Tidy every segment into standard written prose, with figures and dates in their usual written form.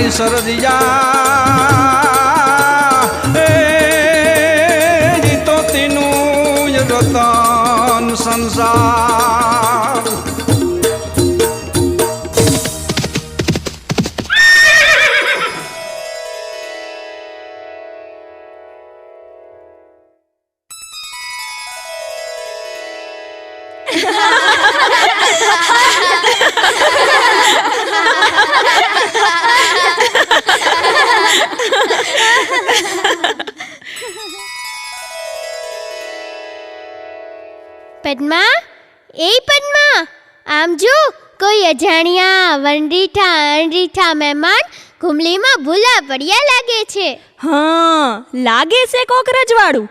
મારી સરદિયા એ જીતો તેનું રતન સંસાર. પદ્મા, એ પદ્મા, આમ જો કોઈ અજાણ્યા વનરીઠા મહેમાન ઘુમલીમાં ભૂલા પડ્યા લાગે છે. હા, લાગે છે કોક રજવાડું.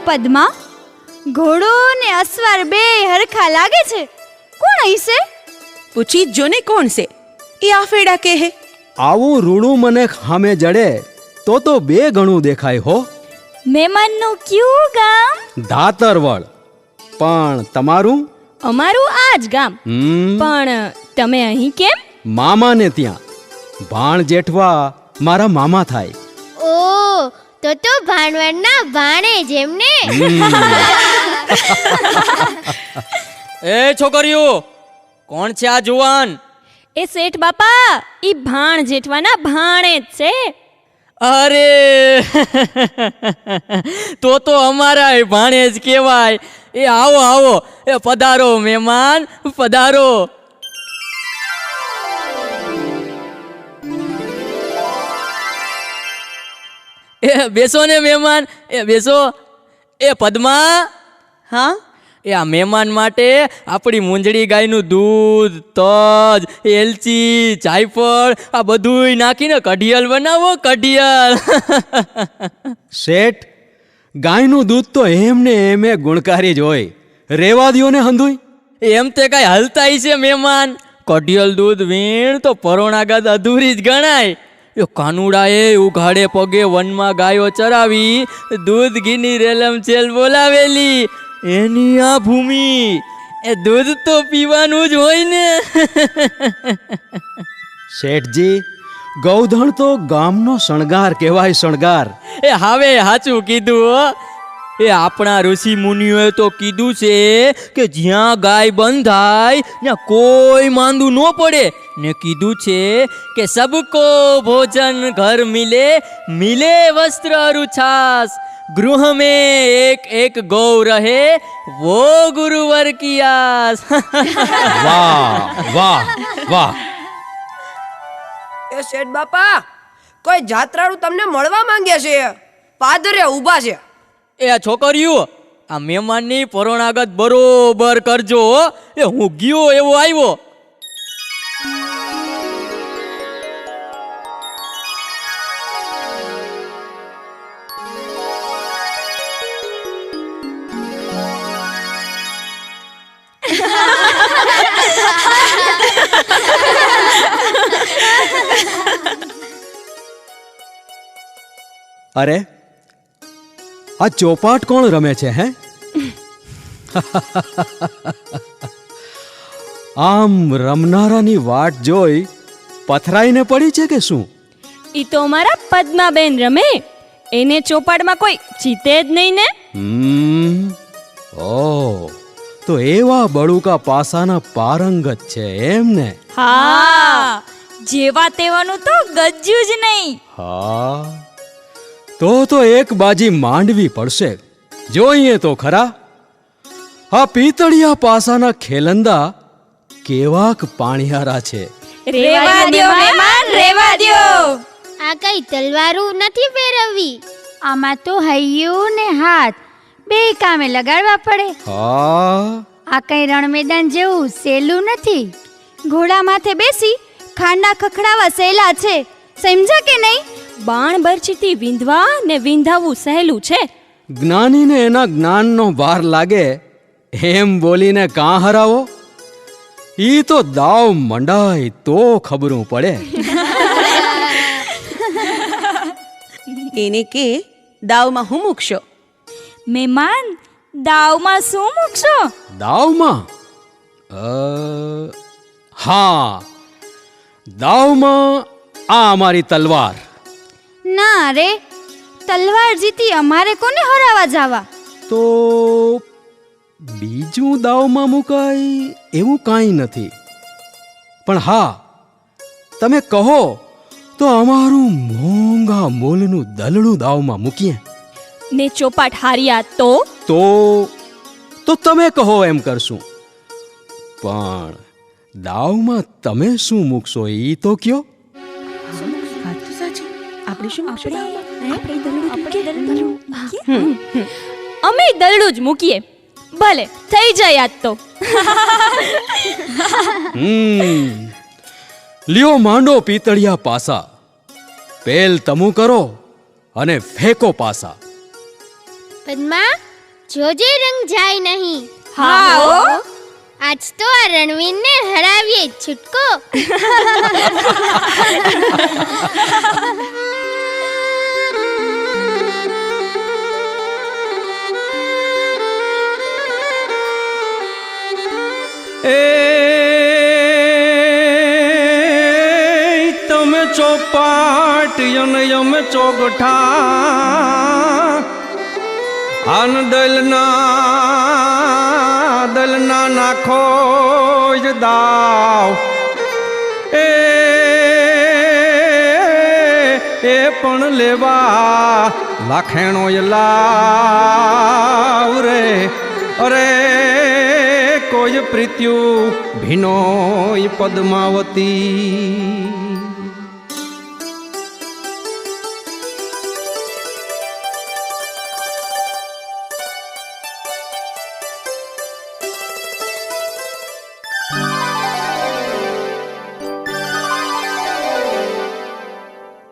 પદ્મા, ઘોડો ને અસવાર બે હરખા લાગે છે. કોણ હશે? પૂછી જો ને કોણ છે એ આફેડા કે હે. આવું રૂણું મને સામે જડે તો બે ગણું દેખાય હો. મહેમાનનું ક્યું ગામ? ધાતરવળ. પણ તમારું? અમારું આ જ ગામ. પણ તમે અહીં કેમ? મામાને ત્યાં. ભાણ જેઠવા મારા મામા થાય. ઓ, તો ભાણવડના ભાણે જેમને. એ છોકરીઓ, કોણ છે આ જુવાન? એ શેઠ બાપા, ઈ ભાણ જેઠવાના ભાણે જ છે. અરે તો અમારા ભાણે જ કહેવાય. એ આવો આવો, એ પધારો મહેમાન, પધારો. એ બેસો ને મહેમાન, એ બેસો. એ પદ્મા, હા, એ આ મહેમાન માટે આપણી મૂંજડી ગાયનું દૂધ, તજ, એલચી, જાયફળ આ બધુંય નાખીને કઢિયલ બનાવો, કઢિયલ. શેઠ, ગાયનું દૂધ તો એમને એમે ગુણકારી જ હોય. રેવા દ્યો ને હંધુય. એમ તે કઈ હલતાય છે મહેમાન. કઢિયલ દૂધ વીણ તો પરોણાગત અધૂરી જ ગણાય. એ કાનુડાએ ઉઘાડે પગે વનમાં ગાયો ચરાવી, દૂધ ઘીની રેલમ છેલ બોલાવેલી. એની આ ભૂમિ, એ દૂધ તો પીવાનું જ હોય ને. શેઠજી, ગૌધણ તો ગામનો શણગાર કહેવાય, શણગાર. એ હવે સાચું કીધું હો. એ આપણા ઋષિ મુનિઓએ તો કીધું છે કે જ્યાં ગાય બંધાય ત્યાં કોઈ માંદું ન પડે. ને કીધું છે કે સબકો ભોજન ઘર મિલે, મિલે વસ્ત્ર અરુછાસ, ગૃહ में एक एक गौ रहे वो गुरुवर की आस. વાહ વાહ વાહ. એ શેઠ બાપા, કોઈ જાત્રાળુ તમને મળવા માંગે છે. પાદરે ઊભા છે. એ આ છોકરીઓ, આ મહેમાનની પરોણાગત બરોબર કરજો. એ હું ગયો એવો આવ્યો. અરે, આ ચોપાટ કોણ રમે છે હે? આમ રમનારાની વાટ જોઈ પથરાઈને પડી છે કે શું? ઈ તો અમારા પદ્માબેન રમે. એને ચોપાડમાં કોઈ જીતે જ નહીં ને. ઓ, તો એવા બળુકા પાસાના પારંગત છે એમ ને? હા, જેવા તેવાનું તો ગજ્જુ જ નહીં. હા, તો એક બાજી માંડવી પડશે. જોઈએ તો ખરા. આ પિતળિયા પાસાના ખેલંદા કેવાક પાણીહારા છે. રેવા દ્યો મહેમાન, રેવા દ્યો. આ કઈ તલવારું નથી ફેરવવી. આમાં તો હૈયું ને હાથ બે કામે લગાડવા પડે. હા આ કઈ રણ મેદાન જેવું સહેલું નથી. ઘોડા માથે બેસી ખાંડા ખખડાવા સહેલા છે, સમજા કે નહીં? બાણ બરછીથી વિંધવા ને વિંધાવવું સહેલું છે. જ્ઞાનીને એના જ્ઞાનનો ભાર લાગે એમ બોલીને કાં હરાવો? ઈ તો દાવ મંડાય તો ખબરું પડે. એને કે દાવમાં હું મૂકશો? મહેમાન, દાવમાં શું મૂકશો? દાવમાં હા, દાવમાં આ અમારી તલવાર. ના રે, તલવાર જીતી અમારે કોને હરાવા જાવા? તો બીજું દાવમાં મુકાય એવું કાંઈ નથી. પણ હા, તમે કહો તો અમારું મોંઘા મોલનું દલડું દાવમાં મૂકીએ. ને ચોપાટ હાર્યા તો તો તમે કહો એમ કરશું. પણ દાવમાં તમે શું મૂકશો એ તો કયો. વાત તો સાચી. આપણે શું મૂકશું? અમે દલડું જ મૂકીએ. ભલે થઈ જાય આજ તો. લ્યો માંડો પિતળિયા પાસા, પેલ તમું કરો અને ફેંકો પાસા. પદ્મા, જોજે રંગ જાય નહીં. હા હો. આજ તો આ રણવીરને હરાવીએ છૂટકો. એ તમે ચોપાટ અને અમે ચોગઠા, આન દલના નાખો જ દાવ. એ પણ લેવા લાખેણો લાવ રે. અરે કોઈ પ્રીત્યુ ભીનોય પદ્માવતી.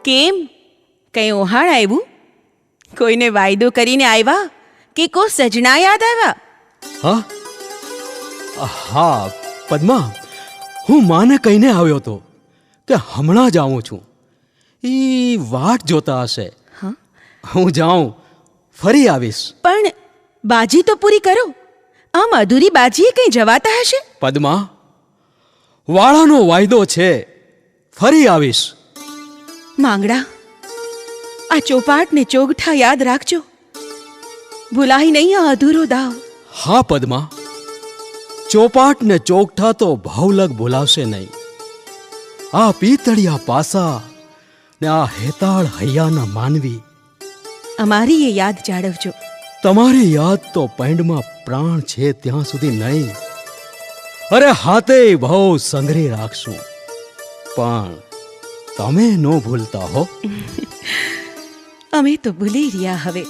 કેમ, કઈ ઓહાણ આવ્યું? કોઈને વાયદો કરીને આવ્યા કે કો સજના યાદ આવ્યા? હા હા પદ્મા, હું માને કહીને આવ્યો તો કે હમણાં જ આવું છું. એ વાટ જોતા હશે. હું જાઉં, ફરી આવીશ. પણ બાજી તો પૂરી કરો. આમ અધૂરી બાજીએ કઈ જવાતા હશે? પદ્મા, વાળાનો વાયદો છે, ફરી આવીશ. માંગડા, આ ચોપાટ ને ચોગઠા યાદ રાખજો. ભૂલાય નહીં આ અધૂરો દાવ. હા પદ્મા, ચોપાટ ને ચોકઠા તો ભાવલગ ભૂલાવશે નહીં. આ પિતળિયા પાસા ને આ હેતાળ હૈયાના માનવી, અમારી એ યાદ જાળવજો. તમારી યાદ તો પૈંડમાં પ્રાણ છે ત્યાં સુધી નહીં. અરે હાથે બહુ સંઘરી રાખશું, પણ તમે ન ભૂલતા હો. અમે તો ભૂલી રહ્યા હવે.